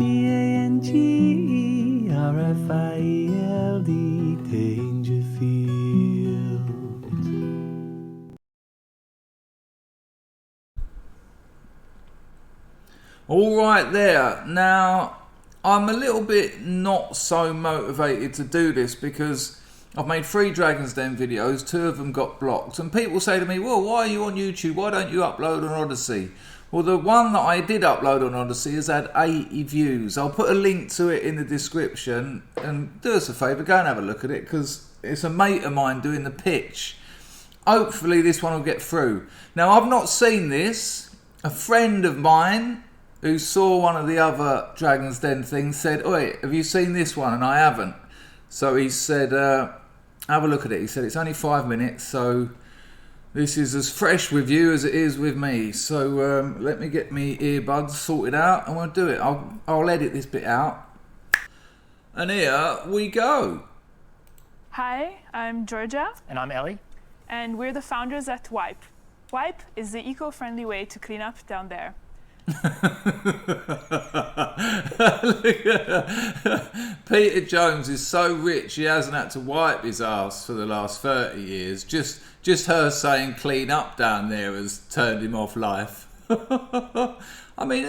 Dangerfield. All right there. Now, I'm a little bit not so motivated to do this because I've made 3 Dragon's Den videos, 2 of them got blocked, and people say to me, well, why are you on YouTube? Why don't you upload on Odyssey? Well, the one that I did upload on Odyssey has had 80 views. I'll put a link to it in the description, and do us a favour, go and have a look at it, because it's a mate of mine doing the pitch. Hopefully this one will get through. Now, I've not seen this. A friend of mine who saw one of the other Dragon's Den things said, oi, have you seen this one? And I haven't. So he said, have a look at it. He said, it's only 5 minutes, so this is as fresh with you as it is with me. So let me get me earbuds sorted out and we'll do it. I'll edit this bit out. And here we go. Hi, I'm Georgia. And I'm Ellie. And we're the founders at Wipe. Wipe is the eco-friendly way to clean up down there. Peter Jones is so rich he hasn't had to wipe his ass for the last 30 years. Just her saying clean up down there has turned him off life. I mean,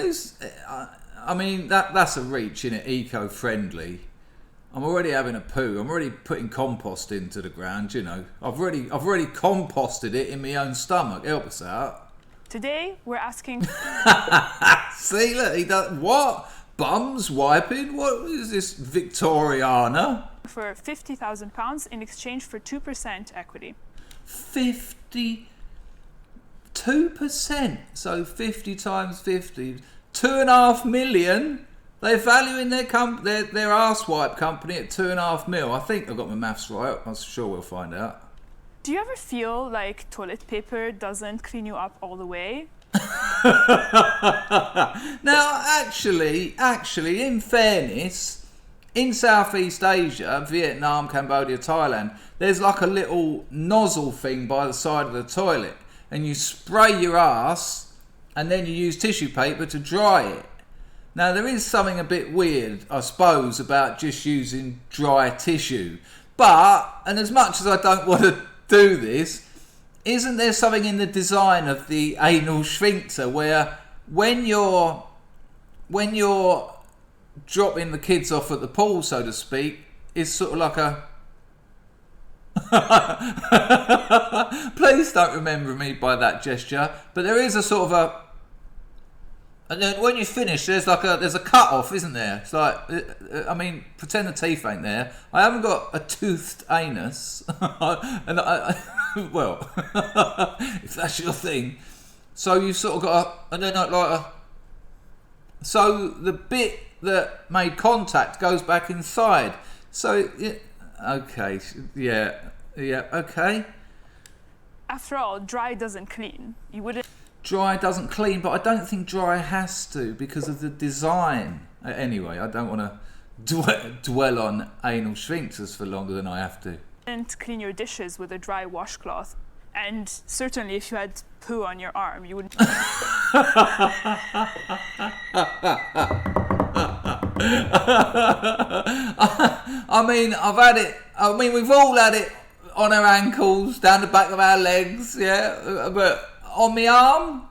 that's a reach, isn't it? Eco-friendly. I'm already having a poo. I'm already putting compost into the ground, you know. I've already composted it in my own stomach. Help us out. Today, we're asking... See, look, he does... What? Bums wiping? What is this, Victoriana? ...for £50,000 in exchange for 2% equity. 52%? So 50 times 50. 2.5 million? They're valuing their arse wipe company at 2.5 mil. I think I've got my maths right. I'm sure we'll find out. Do you ever feel like toilet paper doesn't clean you up all the way? Now, actually, in fairness, in Southeast Asia, Vietnam, Cambodia, Thailand, there's like a little nozzle thing by the side of the toilet, and you spray your ass, and then you use tissue paper to dry it. Now, there is something a bit weird, I suppose, about just using dry tissue. But, and as much as I don't want to do this, isn't there something in the design of the anal sphincter where when you're dropping the kids off at the pool, so to speak, it's sort of like a... Please don't remember me by that gesture, but there is a sort of a... And then when you finish, there's a cut off, isn't there? It's like, I mean, pretend the teeth ain't there. I haven't got a toothed anus, and well, if that's your thing. So you've sort of got and then so the bit that made contact goes back inside. So okay, yeah, okay. After all, dry doesn't clean. You wouldn't. Dry doesn't clean, but I don't think dry has to because of the design. Anyway, I don't want to dwell on anal sphincters for longer than I have to. And clean your dishes with a dry washcloth. And certainly if you had poo on your arm, you wouldn't... I mean, I've had it... I mean, we've all had it on our ankles, down the back of our legs, yeah? But... on my arm?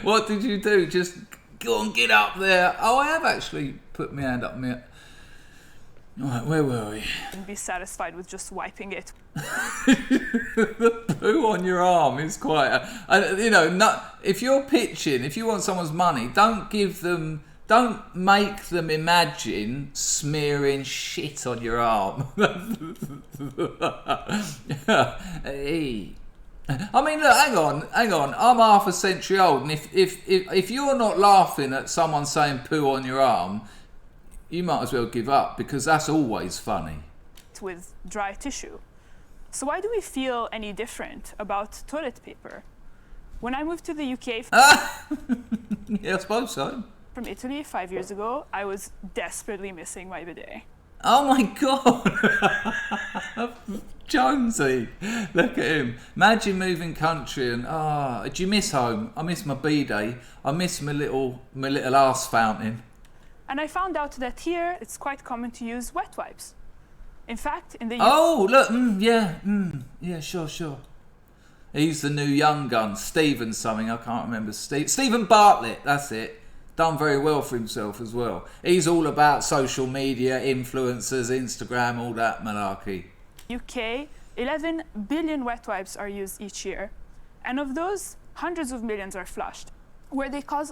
What did you do? Just go and get up there. Oh, I have actually put my hand up my... Right, where were we? And be satisfied with just wiping it. The poo on your arm is quite a... you know, if you're pitching, if you want someone's money, don't make them imagine smearing shit on your arm. Hey. I mean, look, hang on. I'm half a century old, and if you're not laughing at someone saying poo on your arm, you might as well give up, because that's always funny. With dry tissue. So why do we feel any different about toilet paper? When I moved to the UK yeah, I suppose so. From Italy 5 years ago, I was desperately missing my bidet. Oh my God! Jonesy, look at him. Imagine moving country and do you miss home? I miss my b-day. I miss my little arse fountain. And I found out that here it's quite common to use wet wipes. In fact, in the look, yeah, sure. He's the new young gun, Stephen something, I can't remember. Stephen Bartlett, that's it. Done very well for himself as well. He's all about social media, influencers, Instagram, all that malarkey. UK, 11 billion wet wipes are used each year. And of those, hundreds of millions are flushed, where they cause...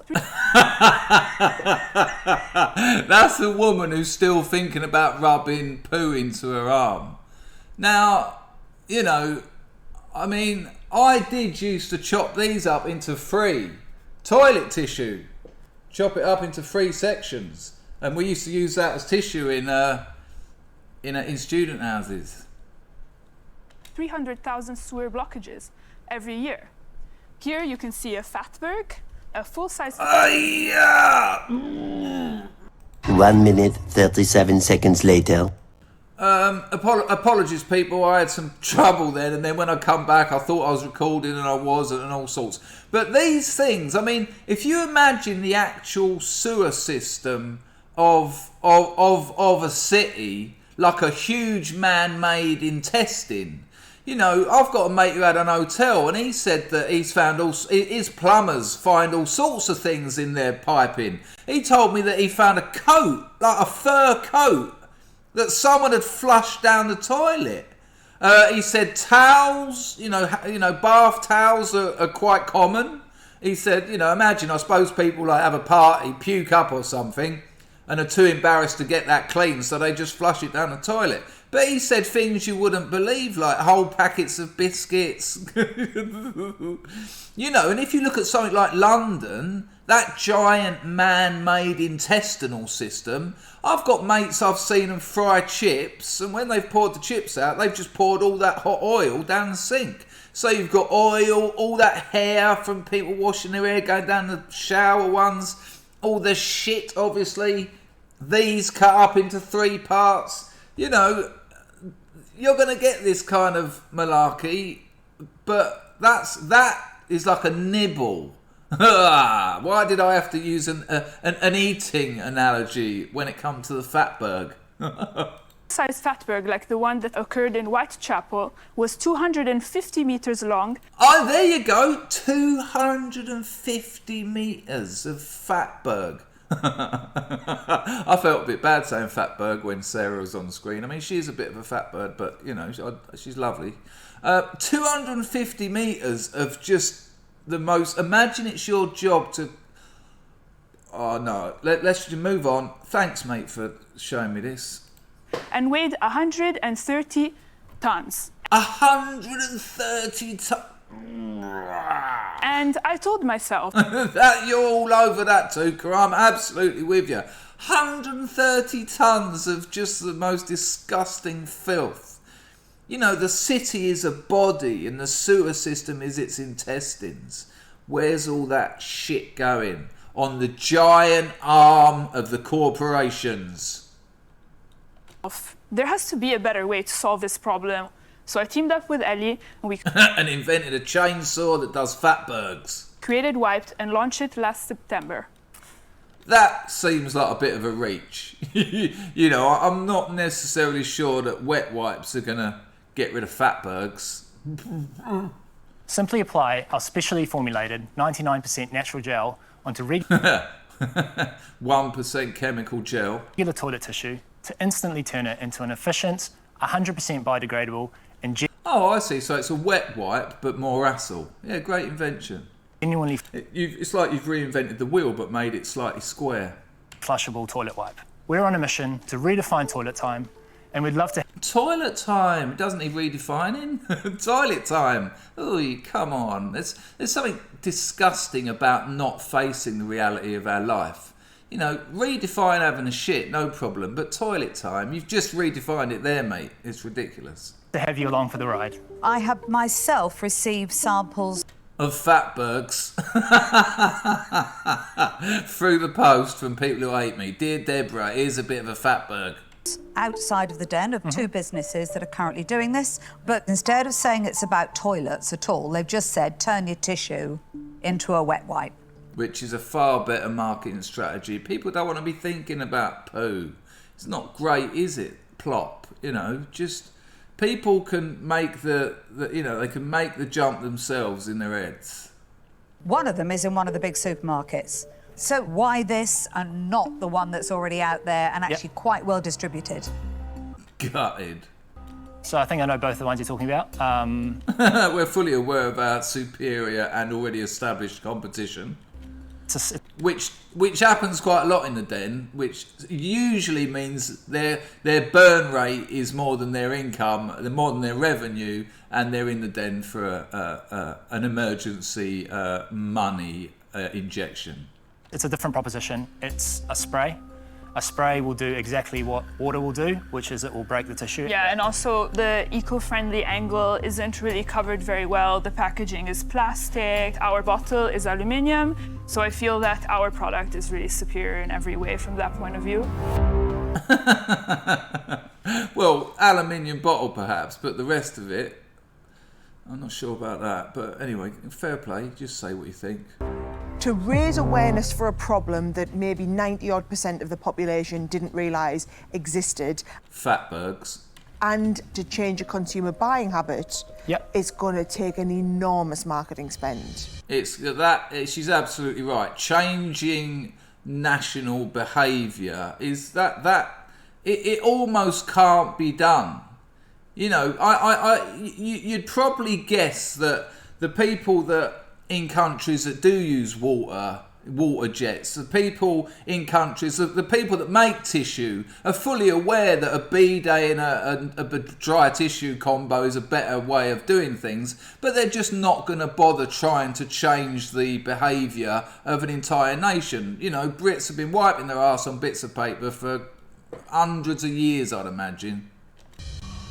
That's a woman who's still thinking about rubbing poo into her arm. Now, you know, I mean, I did used to chop these up into 3 toilet tissue. Chop it up into 3 sections. And we used to use that as tissue in student houses. 300,000 sewer blockages every year. Here you can see a Fatberg, a full-size... 1 minute, 37 seconds later. Apologies, people. I had some trouble then, and then when I come back, I thought I was recording, and I wasn't, and all sorts. But these things, I mean, if you imagine the actual sewer system of a city, like a huge man-made intestine. You know, I've got a mate who had an hotel, and he said that he's found his plumbers find all sorts of things in their piping. He told me that he found a coat, like a fur coat, that someone had flushed down the toilet. He said towels, you know, bath towels are quite common. He said, you know, imagine, I suppose people like have a party, puke up or something, and are too embarrassed to get that clean, so they just flush it down the toilet. But he said things you wouldn't believe, like whole packets of biscuits. You know, and if you look at something like London, that giant man-made intestinal system, I've got mates I've seen them fry chips, and when they've poured the chips out, they've just poured all that hot oil down the sink. So you've got oil, all that hair from people washing their hair, going down the shower ones, all the shit, obviously, these cut up into 3 parts. You know, you're going to get this kind of malarkey, but that is like a nibble. Why did I have to use an eating analogy when it comes to the Fatberg? Size Fatberg, like the one that occurred in Whitechapel, was 250 meters long. Oh, there you go, 250 meters of Fatberg. I felt a bit bad saying Fatberg when Sarah was on the screen. I mean, she's a bit of a fat bird, but, you know, she's lovely. 250 metres of just the most... Imagine it's your job to... Oh, no. Let's just move on. Thanks, mate, for showing me this. And weighed 130 tons. 130 tons? And I told myself... that you're all over that, Tuka. I'm absolutely with you. 130 tons of just the most disgusting filth. You know, the city is a body and the sewer system is its intestines. Where's all that shit going? On the giant arm of the corporations. There has to be a better way to solve this problem. So I teamed up with Ellie and we and invented a chainsaw that does Fatbergs. Created Wiped and launched it last September. That seems like a bit of a reach. You know, I'm not necessarily sure that wet wipes are going to get rid of Fatbergs. Simply apply our specially formulated 99% natural gel onto regular 1% chemical gel. toilet tissue to instantly turn it into an efficient, 100% biodegradable and Oh, I see. So it's a wet wipe, but more hassle. Yeah, great invention. genuinely It's like you've reinvented the wheel, but made it slightly square. flushable toilet wipe. We're on a mission to redefine toilet time, and we'd love to... Toilet time. It doesn't need redefining. Toilet time. Oh, come on. There's something disgusting about not facing the reality of our life. You know, redefine having a shit, no problem. But toilet time, you've just redefined it there, mate. It's ridiculous. to have you along for the ride. I have myself received samples of Fatbergs through the post from people who hate me. Dear Deborah, here's a bit of a Fatberg. outside of the den of two businesses that are currently doing this. But instead of saying it's about toilets at all, they've just said turn your tissue into a wet wipe. Which is a far better marketing strategy. People don't want to be thinking about poo. It's not great, is it? Plop, you know, just people can make the they can make the jump themselves in their heads. One of them is in one of the big supermarkets. So why this and not the one that's already out there and actually quite well distributed? Gutted. So I think I know both the ones you're talking about. We're fully aware of our superior and already established competition. Which happens quite a lot in the den, which usually means their burn rate is more than their income, more than their revenue, and they're in the den for an emergency money injection. It's a different proposition. It's a spray. A spray will do exactly what water will do, which is it will break the tissue. Yeah, and also the eco-friendly angle isn't really covered very well. The packaging is plastic, our bottle is aluminium, so I feel that our product is really superior in every way from that point of view. Well, aluminium bottle perhaps, but the rest of it, I'm not sure about that. But anyway, fair play, just say what you think. To raise awareness for a problem that maybe 90-odd% of the population didn't realise existed. Fatbergs. And to change a consumer buying habit, it's going to take an enormous marketing spend. She's absolutely right. Changing national behaviour is it almost can't be done. You know, you'd probably guess that the people that in countries that do use water jets, the people in countries, the people that make tissue are fully aware that a bidet and a dry tissue combo is a better way of doing things, but they're just not going to bother trying to change the behaviour of an entire nation. You know, Brits have been wiping their arse on bits of paper for hundreds of years, I'd imagine.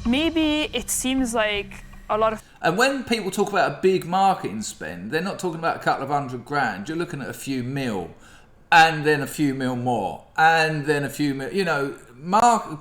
Maybe it seems like a lot of... And when people talk about a big marketing spend, they're not talking about a couple of $100,000. You're looking at a few mil, and then a few mil more, and then a few mil. You know,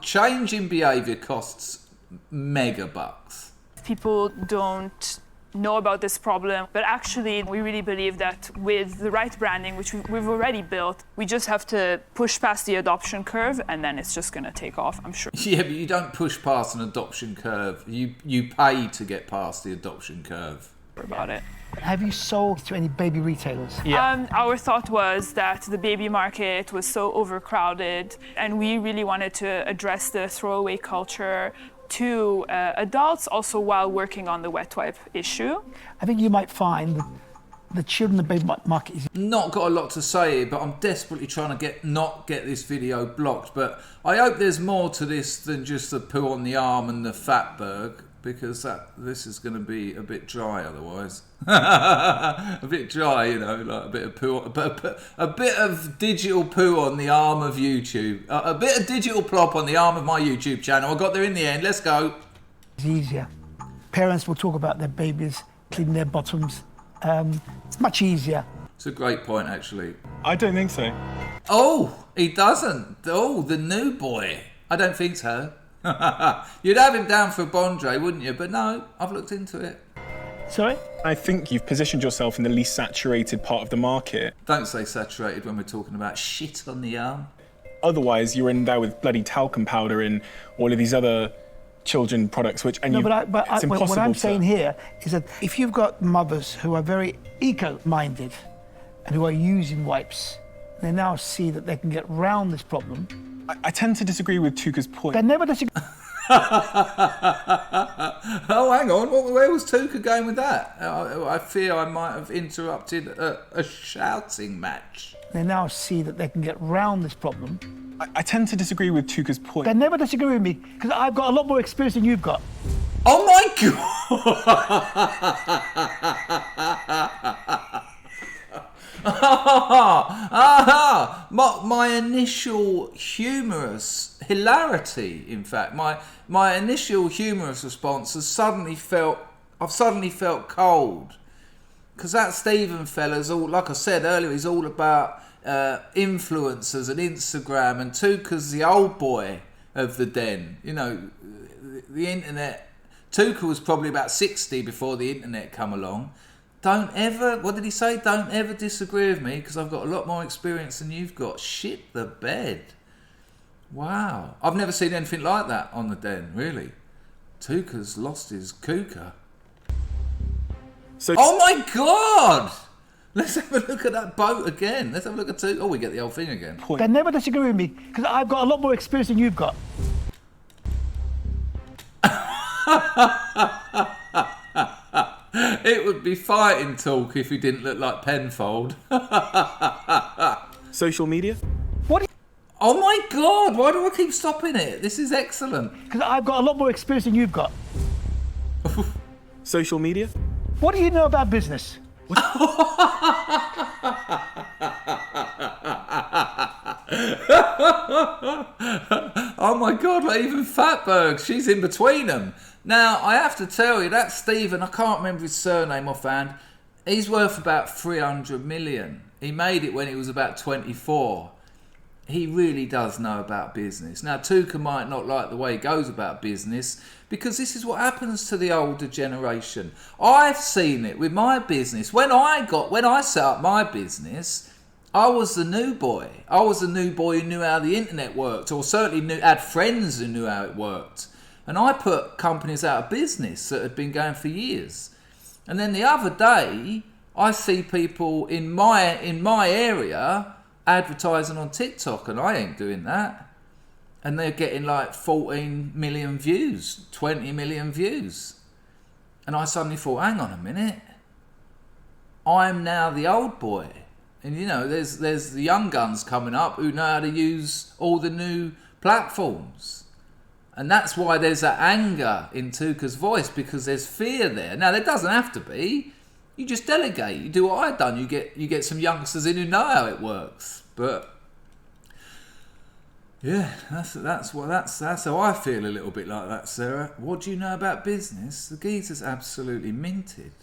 changing behaviour costs mega bucks. People don't know about this problem, but actually we really believe that with the right branding, which we've already built, we just have to push past the adoption curve, and then it's just going to take off, I'm sure. Yeah, but you don't push past an adoption curve. You pay to get past the adoption curve. About it. Have you sold to any baby retailers? Yeah. Our thought was that the baby market was so overcrowded, and we really wanted to address the throwaway culture to adults, also while working on the wet wipe issue. I think you might find that the children in the baby market is... Not got a lot to say here, but I'm desperately trying to not get this video blocked. But I hope there's more to this than just the poo on the arm and the Fatberg, because this is going to be a bit dry otherwise. A bit dry, you know, like a bit of poo, a bit of digital poo on the arm of YouTube. A bit of digital plop on the arm of my YouTube channel. I got there in the end. Let's go. It's easier. Parents will talk about their babies cleaning their bottoms. It's much easier. It's a great point, actually. I don't think so. Oh, he doesn't. Oh, the new boy. I don't think so. You'd have him down for Bondre, wouldn't you? But no, I've looked into it. Sorry? I think you've positioned yourself in the least saturated part of the market. Don't say saturated when we're talking about shit on the arm. Otherwise, you're in there with bloody talcum powder and all of these other children products, which... And no, it's impossible what I'm saying here is that if you've got mothers who are very eco-minded and who are using wipes, they now see that they can get round this problem. I tend to disagree with Tuka's point. They never disagree. Oh, hang on. Where was Tuka going with that? I fear I might have interrupted a shouting match. They now see that they can get round this problem. I tend to disagree with Tuka's point. They never disagree with me, because I've got a lot more experience than you've got. Oh my God! My initial humorous hilarity, in fact, my initial humorous response I've suddenly felt cold, because that Stephen fella's all, like I said earlier, he's all about influencers and Instagram, and Tuka's the old boy of the den. You know, the internet. Tuka was probably about 60 before the internet come along. Don't ever, what did he say? Don't ever disagree with me because I've got a lot more experience than you've got. Shit the bed. Wow. I've never seen anything like that on the den, really. Tuka's lost his kuka. So, oh my God! Let's have a look at that boat again. Let's have a look at Tuka. Oh, we get the whole thing again. They never disagree with me because I've got a lot more experience than you've got. It would be fighting talk if he didn't look like Penfold. social media? Oh my God, why do I keep stopping it? This is excellent. Because I've got a lot more experience than you've got. Social media? What do you know about business? Oh my God, like even Fatbergs, she's in between them. Now, I have to tell you, that Stephen, I can't remember his surname offhand, he's worth about 300 million. He made it when he was about 24. He really does know about business. Now, Tuka might not like the way he goes about business because this is what happens to the older generation. I've seen it with my business. When I set up my business, I was the new boy. I was the new boy who knew how the internet worked, or certainly had friends who knew how it worked. And I put companies out of business that had been going for years. And then the other day, I see people in my area advertising on TikTok, and I ain't doing that. And they're getting like 14 million views, 20 million views. And I suddenly thought, hang on a minute. I'm now the old boy. And you know, there's the young guns coming up who know how to use all the new platforms. And that's why there's that anger in Tuka's voice, because there's fear there. Now, there doesn't have to be. You just delegate. You do what I've done. You get some youngsters in who know how it works. But yeah, that's how I feel a little bit like that, Sarah. What do you know about business? The geezer's absolutely minted.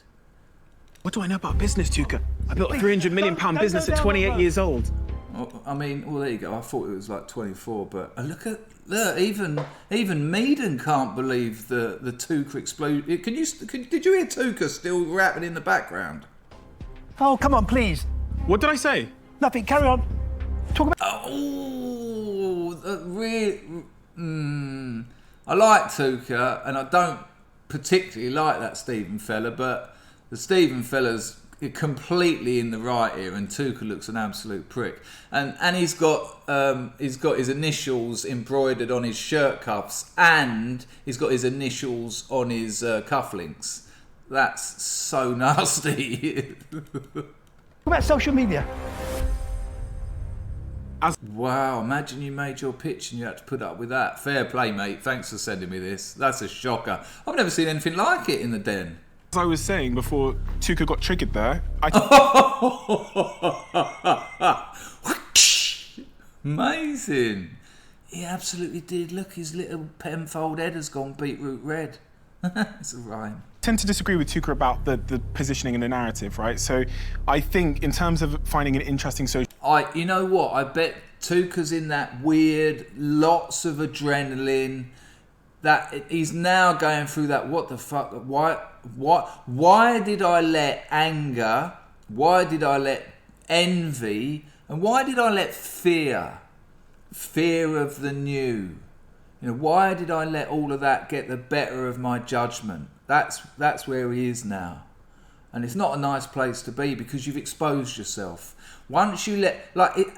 What do I know about business, Tuka? I built a £300 million business at 28 years old. Well, I mean, well, there you go. I thought it was like 24, but look, even Meaden can't believe the Tuka explosion. Did you hear Tuka still rapping in the background? Oh, come on, please. What did I say? Nothing, carry on. Talk about... Oh, I like Tuka, and I don't particularly like that Stephen fella, but the Stephen fella's completely in the right here, and Tuka looks an absolute prick. And he's got his initials embroidered on his shirt cuffs, and he's got his initials on his cufflinks. That's so nasty. What about social media? Wow, imagine you made your pitch and you had to put up with that. Fair play, mate. Thanks for sending me this. That's a shocker. I've never seen anything like it in the den. As I was saying before Tuka got triggered there, Amazing. He absolutely did. Look, his little Penfold head has gone beetroot red. It's a rhyme. tend to disagree with Tuka about the positioning and the narrative, right? So I think in terms of finding an interesting social... You know what? I bet Tuka's in that weird, lots of adrenaline, that he's now going through that, what the fuck, why did I let anger, why did I let envy, and why did I let fear of the new? You know, why did I let all of that get the better of my judgment? That's where he is now. And it's not a nice place to be because you've exposed yourself. Once you let,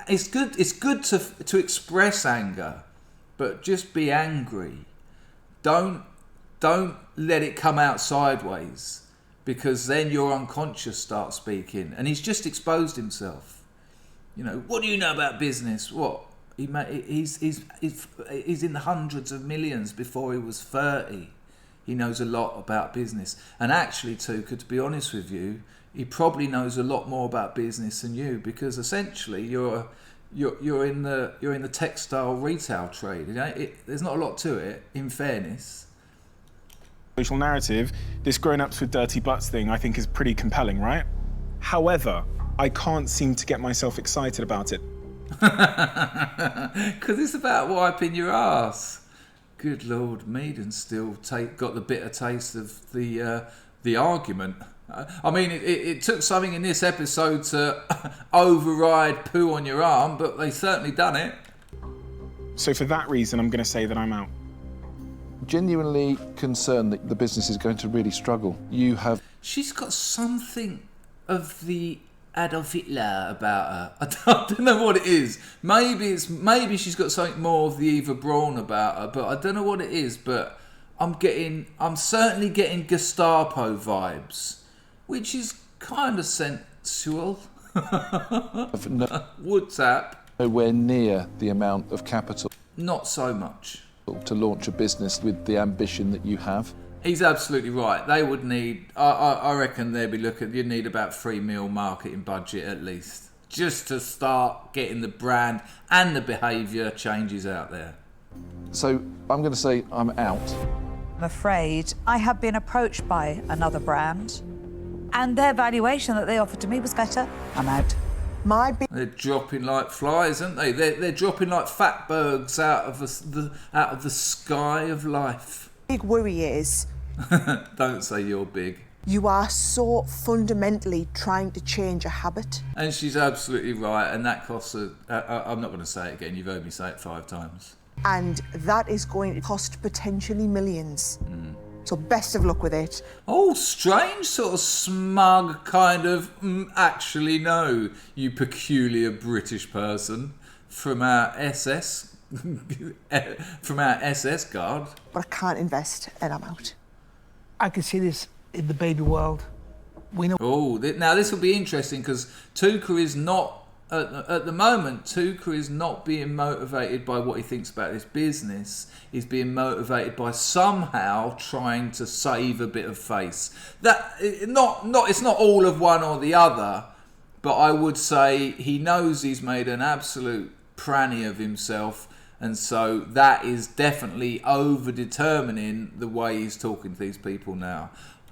it's good to express anger, but just be angry. Don't let it come out sideways, because then your unconscious starts speaking. And he's just exposed himself. You know, what do you know about business? What? He's in the hundreds of millions before he was 30. He knows a lot about business. And actually, Tuka, to be honest with you, he probably knows a lot more about business than you, because essentially you're in the textile retail trade. You know, there's not a lot to it, in fairness. Social narrative, this grown-ups with dirty butts thing, I think is pretty compelling, right? However, I can't seem to get myself excited about it. Because it's about wiping your ass. Good Lord, Meaden's still got the bitter taste of the argument. I mean, it took something in this episode to override poo on your arm, but they certainly done it. So for that reason, I'm going to say that I'm out. Genuinely concerned that the business is going to really struggle. You have... She's got something of the Adolf Hitler about her. I don't know what it is. Maybe she's got something more of the Eva Braun about her, but I don't know what it is. But I'm certainly getting Gestapo vibes, which is kind of sensual. Wood tap. Nowhere near the amount of capital. Not so much. To launch a business with the ambition that you have. He's absolutely right. They would need, I reckon they'd be you'd need about £3 million marketing budget at least, just to start getting the brand and the behaviour changes out there. So I'm going to say I'm out. I'm afraid I have been approached by another brand, and their valuation that they offered to me was better. I'm out. They're dropping like flies, aren't they? They're dropping like Fatbergs out of the sky of life. Big worry is... Don't say you're big. You are so fundamentally trying to change a habit. And she's absolutely right, and that costs I'm not going to say it again, you've heard me say it 5 times. And that is going to cost potentially millions. So best of luck with it. Oh, strange sort of smug kind of, actually no, you peculiar British person from our SS, from our SS guard. But I can't invest and I'm out. I can see this in the baby world. We know. Oh, now this will be interesting because Tuka is not, at the moment, Tuka is not being motivated by what he thinks about this business. He's being motivated by somehow trying to save a bit of face. It's not all of one or the other, but I would say he knows he's made an absolute pranny of himself, and so that is definitely over-determining the way he's talking to these people now.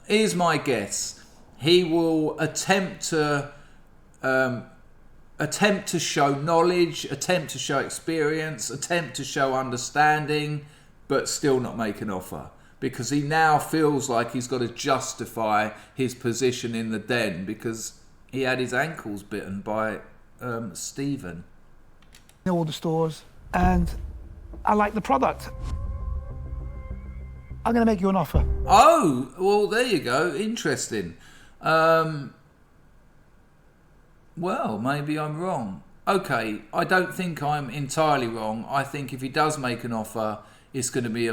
Here's my guess. He will attempt to show knowledge, attempt to show experience, attempt to show understanding, but still not make an offer. Because he now feels like he's got to justify his position in the den because he had his ankles bitten by Stephen. I know all the stores, and I like the product. I'm going to make you an offer. Oh, well, there you go. Interesting. Well, maybe I'm wrong. Okay, I don't think I'm entirely wrong. I think if he does make an offer, it's going to be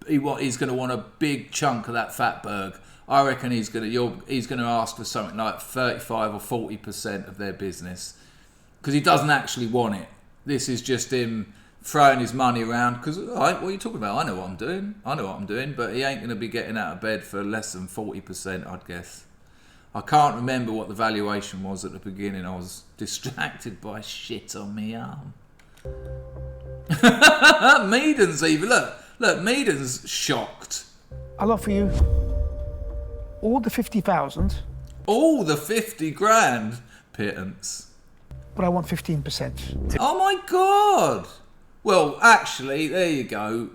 he's going to want a big chunk of that Fatberg. I reckon he's going to ask for something like 35 or 40% of their business because he doesn't actually want it. This is just him throwing his money around because, all right, what are you talking about? I know what I'm doing, but he ain't going to be getting out of bed for less than 40%, I'd guess. I can't remember what the valuation was at the beginning. I was distracted by shit on me arm. Meaden's even, look, Meaden's shocked. I'll offer you all the 50,000. All the 50 grand pittance. But I want 15%. Oh my God. Well, actually, there you go.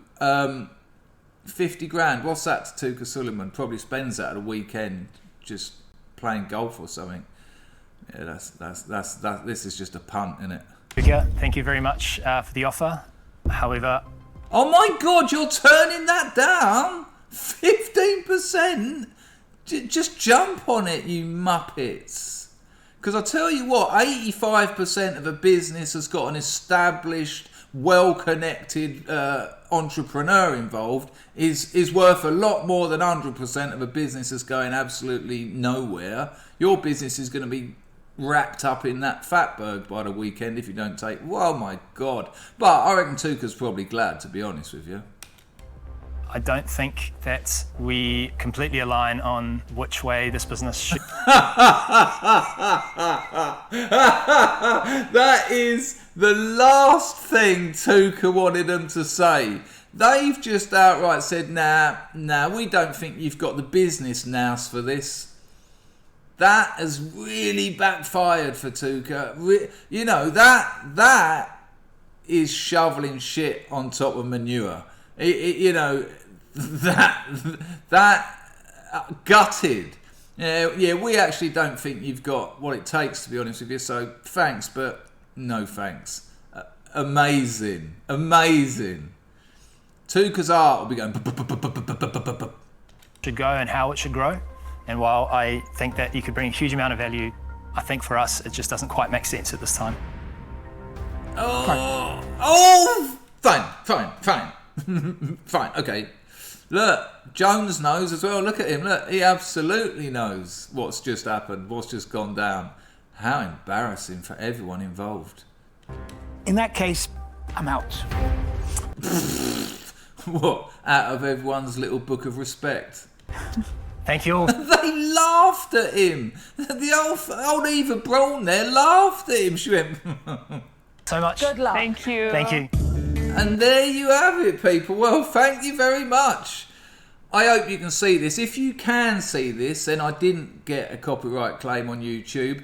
50 grand. What's that to Tuka Suleiman? Probably spends that at a weekend just playing golf or something. Yeah, that's this is just a punt, isn't it? Tuka, thank you very much for the offer. However, oh my God, you're turning that down? 15%? Just jump on it, you muppets. Because I tell you what, 85% of a business has got an established, well-connected entrepreneur involved is worth a lot more than 100% of a business that's going absolutely nowhere. Your business is going to be wrapped up in that Fatberg by the weekend if you don't take... Oh my God. But I reckon Tuka's probably glad, to be honest with you. I don't think that we completely align on which way this business should... That is the last thing Tuka wanted them to say. They've just outright said, nah, we don't think you've got the business nous for this. That has really backfired for Tuka. You know, that is shoveling shit on top of manure. You know, that gutted. Yeah, we actually don't think you've got what it takes, to be honest with you. So thanks, but no thanks. Amazing. Tuka's art will be going. Should go and how it should grow. And while I think that you could bring a huge amount of value, I think for us it just doesn't quite make sense at this time. Fine. Fine, okay. Look, Jones knows as well. Look at him. Look, he absolutely knows what's just happened, what's just gone down. How embarrassing for everyone involved. In that case, I'm out. What? Out of everyone's little book of respect. Thank you all. They laughed at him. The old Eva Braun there laughed at him. She went... So much. Good luck. Thank you. Thank you. And there you have it, people. Well, thank you very much. I hope you can see this. If you can see this, then I didn't get a copyright claim on YouTube.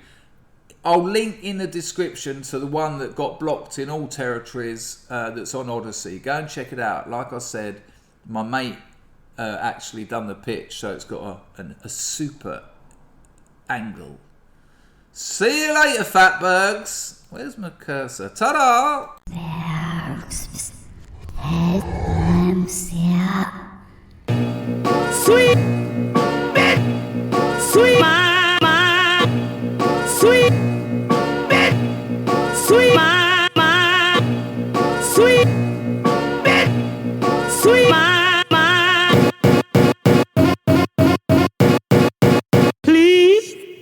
I'll link in the description to the one that got blocked in all territories that's on Odyssey. Go and check it out. Like I said, my mate actually done the pitch, so it's got a super angle. See you later, Fatbergs. Where's my cursor? Ta-da! Sweet!